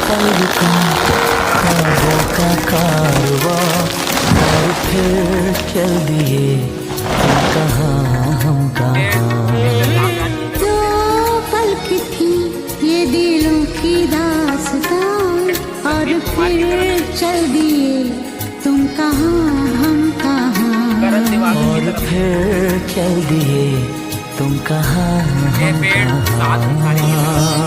कल ख्वाबों का कारवां और फिर चल दिए तुम कहाँ हम कहाँ। दो पल की थी ये दिलों की दास्तां और फिर चल दिए तुम कहाँ हम कहाँ। और फिर चल दिए तुम कहाँ हम कहाँ।